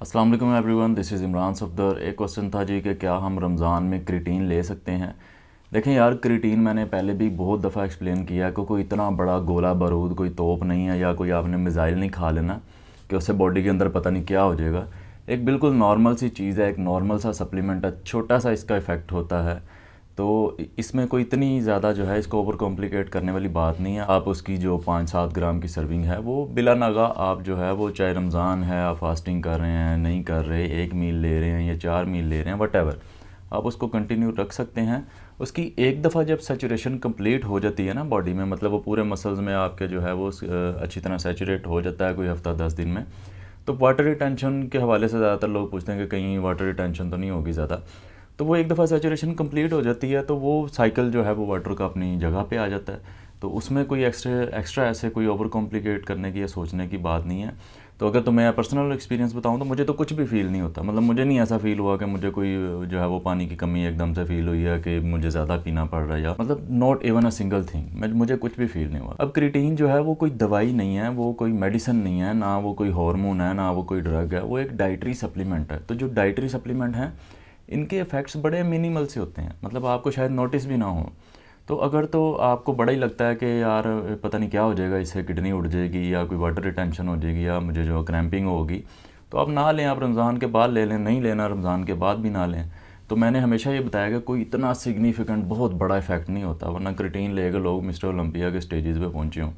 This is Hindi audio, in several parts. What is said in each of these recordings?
अस्सलाम वालेकुम everyone, this is Imran Safdar. एक क्वेश्चन था जी कि क्या हम रमज़ान में क्रिटीन ले सकते हैं। देखें यार, क्रिटीन मैंने पहले भी बहुत दफ़ा एक्सप्लेन किया है कि कोई इतना बड़ा गोला बारूद कोई तोप नहीं है या कोई आपने मिसाइल नहीं खा लेना कि उससे बॉडी के अंदर पता नहीं क्या हो जाएगा। एक बिल्कुल नॉर्मल सी चीज़ है, एक नॉर्मल सा सप्लीमेंट है, छोटा सा इसका इफ़ेक्ट होता है। तो इसमें कोई इतनी ज़्यादा जो है इसको ओवर कॉम्प्लिकेट करने वाली बात नहीं है। आप उसकी जो 5-7 ग्राम की सर्विंग है वो बिला नागा आप जो है वो, चाहे रमज़ान है, आप फास्टिंग कर रहे हैं, नहीं कर रहे, 1 मील ले रहे हैं या 4 मील ले रहे हैं, वटेवर, आप उसको कंटिन्यू रख सकते हैं। उसकी एक दफ़ा जब सैचुरेशन कंप्लीट हो जाती है ना बॉडी में, मतलब वो पूरे मसल्स में आपके जो है वो अच्छी तरह सैचुरेट हो जाता है कोई हफ़्ता 10 दिन में, तो वाटर रिटेंशन के हवाले से ज़्यादातर लोग पूछते हैं कि कहीं वाटर रिटेंशन तो नहीं होगी ज़्यादा। तो वो एक दफ़ा सैचुरेशन कंप्लीट हो जाती है तो वो साइकिल जो है वो वाटर का अपनी जगह पे आ जाता है। तो उसमें कोई एक्स्ट्रा ऐसे कोई ओवर कॉम्प्लिकेट करने की या सोचने की बात नहीं है। तो अगर तो मैं पर्सनल एक्सपीरियंस बताऊं तो मुझे तो कुछ भी फ़ील नहीं होता। मतलब मुझे नहीं ऐसा फ़ील हुआ कि मुझे कोई जो है वो पानी की कमी एकदम से फ़ील हुई है कि मुझे ज़्यादा पीना पड़ रहा है, या मतलब not even a single thing, मुझे कुछ भी फ़ील नहीं हुआ। अब क्रिटीन जो है वो कोई दवाई नहीं है, वो कोई मेडिसिन नहीं है, ना वो कोई हार्मोन है, ना वो कोई ड्रग है, वो एक डाइटरी सप्लीमेंट है। तो जो डाइटरी सप्लीमेंट है इनके इफ़ेक्ट्स बड़े मिनिमल से होते हैं, मतलब आपको शायद नोटिस भी ना हो। तो अगर तो आपको बड़ा ही लगता है कि यार पता नहीं क्या हो जाएगा, इससे किडनी उड़ जाएगी या कोई वाटर रिटेंशन हो जाएगी या मुझे जो क्रैम्पिंग होगी, तो आप ना लें, आप रमज़ान के बाद ले लें, नहीं लेना रमज़ान के बाद भी ना लें। तो मैंने हमेशा ये बताया कि कोई इतना सिग्निफिकेंट बहुत बड़ा इफेक्ट नहीं होता, वरना क्रिटीन लेकर लोग मिस्टर ओलंपिया के स्टेजेस पे पहुँचे हों।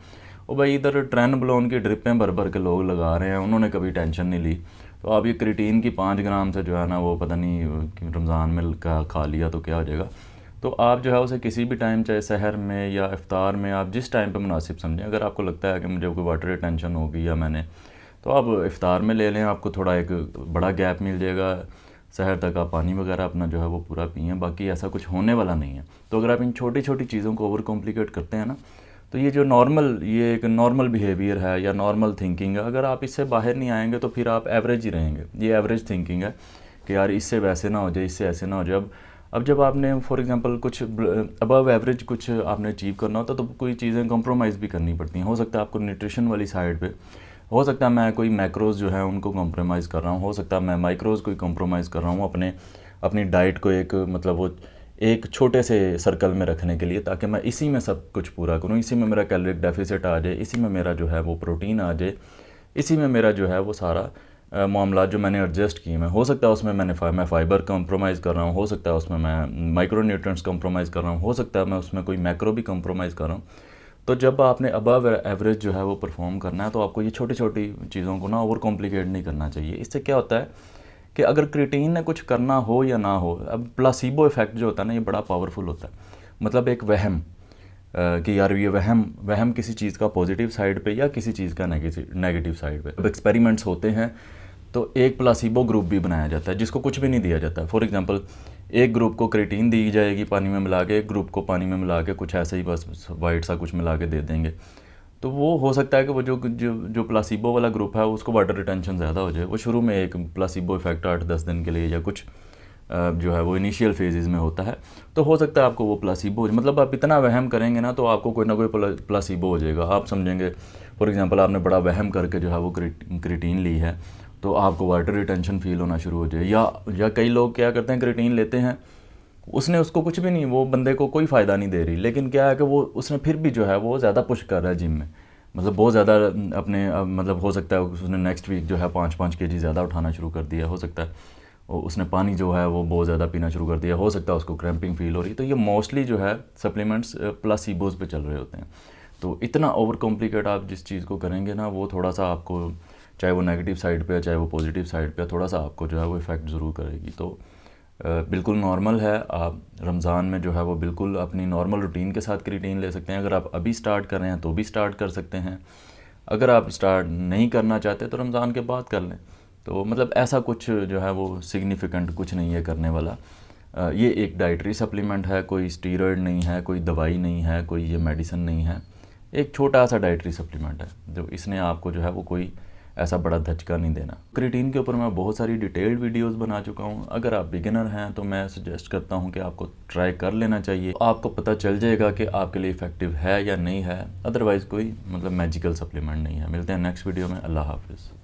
और भाई इधर ट्रेन ब्लोन की ड्रिपें भर भर के लोग लगा रहे हैं, उन्होंने कभी टेंशन नहीं ली। तो आप ये क्रिटीन की 5 ग्राम से जो है ना वो पता नहीं रमज़ान में खा लिया तो क्या हो जाएगा। तो आप जो है उसे किसी भी टाइम, चाहे सहर में या इफ्तार में, आप जिस टाइम पे मुनासिब समझें। अगर आपको लगता है कि मुझे कोई वाटर रिटेंशन होगी या मैंने, तो आप इफ्तार में ले लें, आपको थोड़ा एक बड़ा गैप मिल जाएगा, सहर तक आप पानी वगैरह अपना जो है वो पूरा पिएँ, बाकी ऐसा कुछ होने वाला नहीं है। तो अगर आप इन छोटी छोटी चीज़ों को ओवर कॉम्प्लिकेट करते हैं ना, तो ये जो ये एक नॉर्मल बिहेवियर है या नॉर्मल थिंकिंग है, अगर आप इससे बाहर नहीं आएंगे तो फिर आप एवरेज ही रहेंगे। ये एवरेज थिंकिंग है कि यार इससे वैसे ना हो जाए, इससे ऐसे ना हो जाए। अब जब आपने फॉर एग्जांपल कुछ अबव एवरेज कुछ आपने अचीव करना होता तो कोई चीज़ें कंप्रोमाइज़ भी करनी पड़ती हैं। हो सकता है आपको न्यूट्रिशन वाली साइड पे, हो सकता है मैं कोई मैक्रोज़ जो है उनको कंप्रोमाइज़ कर रहा हूँ, हो सकता है मैं माइक्रोज़ कोई कंप्रोमाइज़ कर रहा हूँ अपनी डाइट को एक मतलब वो एक छोटे से सर्कल में रखने के लिए, ताकि मैं इसी में सब कुछ पूरा करूँ, इसी में मेरा कैलोरिक डेफिसिट आ जाए, इसी में मेरा जो है वो प्रोटीन आ जाए, इसी में मेरा जो है वो सारा मामला जो मैंने एडजस्ट किए हैं। हो सकता है उसमें मैं फ़ाइबर कंप्रोमाइज़ कर रहा हूँ, हो सकता है उसमें मैं माइक्रो न्यूट्रिएंट्स कंप्रोमाइज़ कर रहा हूँ, हो सकता है मैं उसमें कोई मैक्रो भी कंप्रोमाइज़ कर रहा हूँ। तो जब आपने अबव एवरेज जो है वो परफॉर्म करना है, तो आपको ये छोटी छोटी चीज़ों को ना ओवर कॉम्प्लिकेट नहीं करना चाहिए। इससे क्या होता है कि अगर क्रिटीन ने कुछ करना हो या ना हो, अब प्लासीबो इफेक्ट जो होता है ना, ये बड़ा पावरफुल होता है। मतलब एक वहम कि यार ये वहम वहम किसी चीज़ का पॉजिटिव साइड पे या किसी चीज़ का नेगेटिव साइड पे। अब एक्सपेरिमेंट्स होते हैं तो एक प्लासीबो ग्रुप भी बनाया जाता है जिसको कुछ भी नहीं दिया जाता है। फॉर एग्जांपल, एक ग्रुप को क्रिटीन दी जाएगी पानी में मिला के, एक ग्रुप को पानी में मिला के कुछ ऐसे ही बस वाइट सा कुछ मिला के दे देंगे। तो वो हो सकता है कि वो जो जो जो प्लासीबो वाला ग्रुप है उसको वाटर रिटेंशन ज़्यादा हो जाए। वो शुरू में एक प्लासीबो इफेक्ट 8-10 दिन के लिए या कुछ जो है वो इनिशियल फेजेस में होता है, तो हो सकता है आपको वो प्लासीबो, मतलब आप इतना वहम करेंगे ना तो आपको कोई ना कोई प्लासीबो हो जाएगा। आप समझेंगे फॉर एग्जांपल आपने बड़ा वहम करके जो है वो क्रिटीन ली है, तो आपको वाटर रिटेंशन फील होना शुरू हो जाए। या कई लोग क्या करते हैं, क्रिटीन लेते हैं, उसने उसको कुछ भी नहीं, वो बंदे को कोई फ़ायदा नहीं दे रही, लेकिन क्या है कि वो उसने फिर भी जो है वो ज़्यादा पुश कर रहा है जिम में, मतलब बहुत ज़्यादा अपने मतलब हो सकता है उसने नेक्स्ट वीक जो है 5-5 केजी ज़्यादा उठाना शुरू कर दिया, हो सकता है उसने पानी जो है वो बहुत ज़्यादा पीना शुरू कर दिया, हो सकता है उसको क्रैम्पिंग फील हो रही। तो ये मोस्टली जो है सप्लीमेंट्स प्लासीबोज पे चल रहे होते हैं। तो इतना ओवर कॉम्प्लिकेट आप जिस चीज़ को करेंगे ना, वो थोड़ा सा आपको, चाहे वो नेगेटिव साइड पे है चाहे वो पॉजिटिव साइड पे है, थोड़ा सा आपको जो है वो इफ़ेक्ट ज़रूर करेगी। तो बिल्कुल नॉर्मल है, आप रमज़ान में जो है वो बिल्कुल अपनी नॉर्मल रूटीन के साथ क्रिटीन ले सकते हैं। अगर आप अभी स्टार्ट कर रहे हैं तो भी स्टार्ट कर सकते हैं, अगर आप स्टार्ट नहीं करना चाहते तो रमज़ान के बाद कर लें। तो मतलब ऐसा कुछ जो है वो सिग्निफिकेंट कुछ नहीं है करने वाला। ये एक डाइटरी सप्लीमेंट है, कोई स्टीरॉयड नहीं है, कोई दवाई नहीं है, कोई ये मेडिसिन नहीं है, एक छोटा सा डाइटरी सप्लीमेंट है जो इसने आपको जो है वो कोई ऐसा बड़ा धचका नहीं देना। क्रिटीन के ऊपर मैं बहुत सारी डिटेल्ड वीडियोस बना चुका हूँ। अगर आप बिगिनर हैं तो मैं सजेस्ट करता हूँ कि आपको ट्राई कर लेना चाहिए, आपको पता चल जाएगा कि आपके लिए इफ़ेक्टिव है या नहीं है। अदरवाइज़ कोई मतलब मैजिकल सप्लीमेंट नहीं है। मिलते हैं नेक्स्ट वीडियो में। अल्लाह हाफिज़।